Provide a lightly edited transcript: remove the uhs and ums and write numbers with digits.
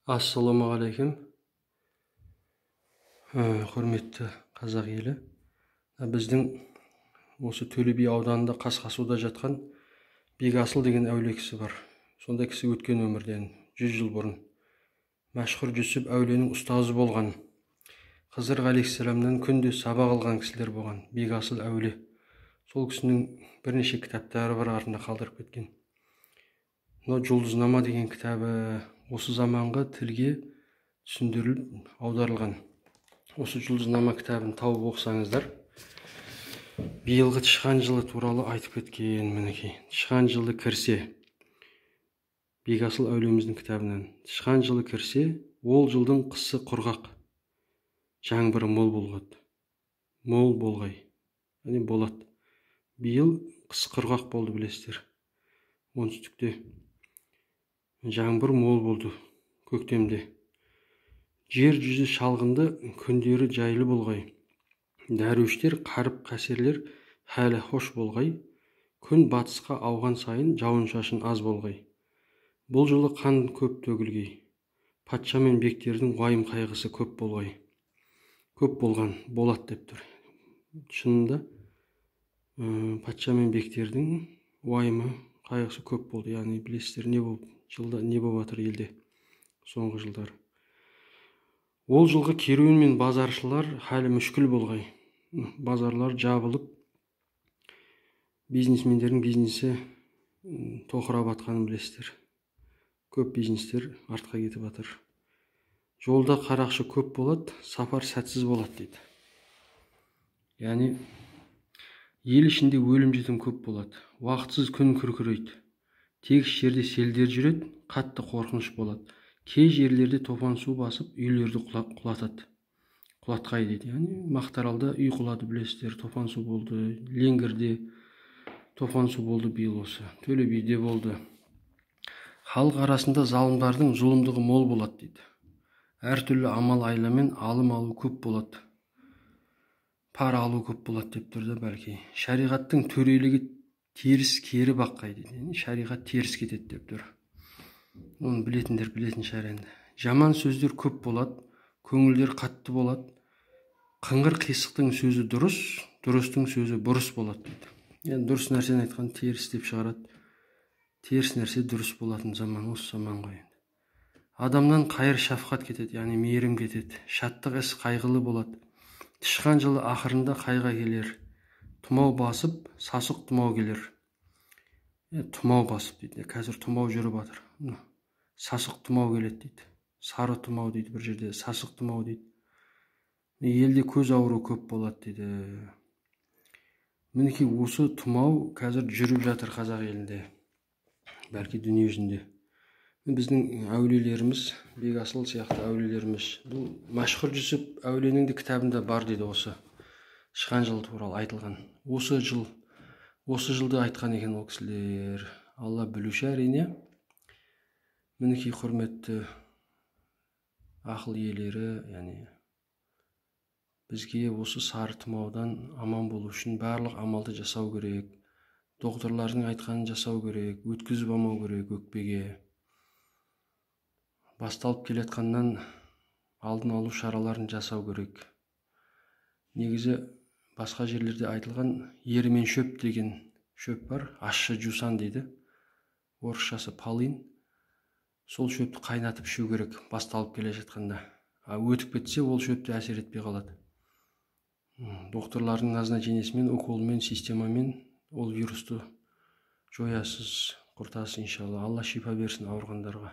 Ассалаумағалейкум. Құрметті қазақ елі. Біздің осы Төле би ауданында Қасқасуда жатқан Бекасыл деген әулие кісі бар. Сонда кісі өткен өмірден 100 жыл бұрын мәшһүр Жүсіп әулиенің ұстазы болған. Хызыр алейхиссаламнан күнде сабақ алған кісілер болған. Бекасыл әулие. Сол кісінің бірнеше кітаптары бар, артында қалдырып кеткен. Мынау Жұлдызнама деген кітабы осы заманғы тілге түсіндіріліп аударылған. Осы Жұлдызнама кітабын тауып оқысаңыздар, биылғы тышқан жылы туралы айтып кеткен. Мінекей, тышқан жылы кірсе, Бекасыл әулиеміздің кітабынан, тышқан жылы кірсе, ол жылдың қысы құрғақ, жаңбыры мол болғады. Мол болғай. Яғни болады. Биыл қыс құрғақ болды, білесіздер. Оңтүстікте жаңбыр мол болды көктемде. Жер жүзі шалғынды, күндері жайлы болғай. Дәруіштер, қарып қасерлер хәлі хош болғай. Күн батысқа ауған сайын жауын шашын аз болғай. Бұл жылы қан көп төгілгей. Патша мен бектердің уайым қайғысы көп болғай. Көп болған болады деп тұр. Шынында патша мен бектердің уайымы қайғысы көп болды. Яғни білесіздер, не болып жылда не болып жатыр елде соңғы жылдар. Ол жылғы керуен мен базаршылар хәлі мүшкіл болғай. Базарлар жабылып, бизнесмендердің бизнесі тоқырап атқанын білесіздер. Көп бизнестер артқа кетіп жатыр. Жолда қарақшы көп болады, сапар сәтсіз болады дейді. Яғни ел ішінде өлім жітім көп болады. Уақытсыз күн күркірейді. Тегіс жерде селдер жүреді, қатты қорқыныш болады. Кей жерлерде топан су басып, үйлерді құлатады. Құлатқай дейді. Яғни Мақтаралда үй құлады, білесіздер, топан су болды. Ленгірде топан су болды биыл осы. Төле биде болды. Халық арасында залымдардың зұлымдығы мол болады дейді. Әртүрлі амал айламен алым алу көп болады. Пара алу көп болады деп тұрды бәлки. Шариғаттың төрелігі теріс кері баққай дейді. Шариғат теріс кетеді деп тұр. Оны білетіндер білетін шығар енді. Жаман сөздер көп болады, көңілдер қатты болады. Қыңғыр қисықтың сөзі дұрыс, дұрыстың сөзі бұрыс болады дейді. Yani дұрыс нәрсені айтқан теріс деп шығарады. Теріс нәрсе дұрыс болатын заман осы заман ғой. Адамнан қайыр шафқат кетеді, яғни мейірім кетеді. Шаттық іс қайғылы болады. Тышқан жылы ақырында қайға келер. Тұмау басып, сасық тұмау келер. Тұмау басып дейді. Қазір тұмау жүріп жатыр. Сасық тұмау келеді дейді. Сары тұмау дейді бір жерде, сасық тұмау дейді. Елде көз ауыру көп болады дейді. Мінекей осы тұмау қазір жүріп жатыр қазақ елінде. Бәлки дүние жүзінде. Біздің әулиелеріміз, Бекасыл сияқты әулиелеріміз, бұл мәшһүр Жүсіп әулиенің де кітабында бар дейді осы. Тышқан жыл туралы айтылған. Осы жылды айтқан екен ол кісілер. Алла білуші әрине. Мінекей құрметті ақыл иелері, яғни бізге осы сары тұмаудан аман болу үшін барлық амалды жасау керек. Докторлардың айтқанын жасау керек, өткізіп алмау керек өкпеге. Басталып келетқаннан алдын алу шараларын жасау керек. Негізі басқа жерлерде айтылған ерімен шөп деген шөп бар, ащы жусан дейді. Орысшасы полин. Сол шөпті қайнатып ішу керек басталып келе жатқанда. Өтіп кетсе, ол шөпті әсер етпей қалады. Докторлардың назначениесімен, уколмен, системамен ол вирусты жоясыз, құртасыз иншалла. Алла шипа берсін ауырғандарға.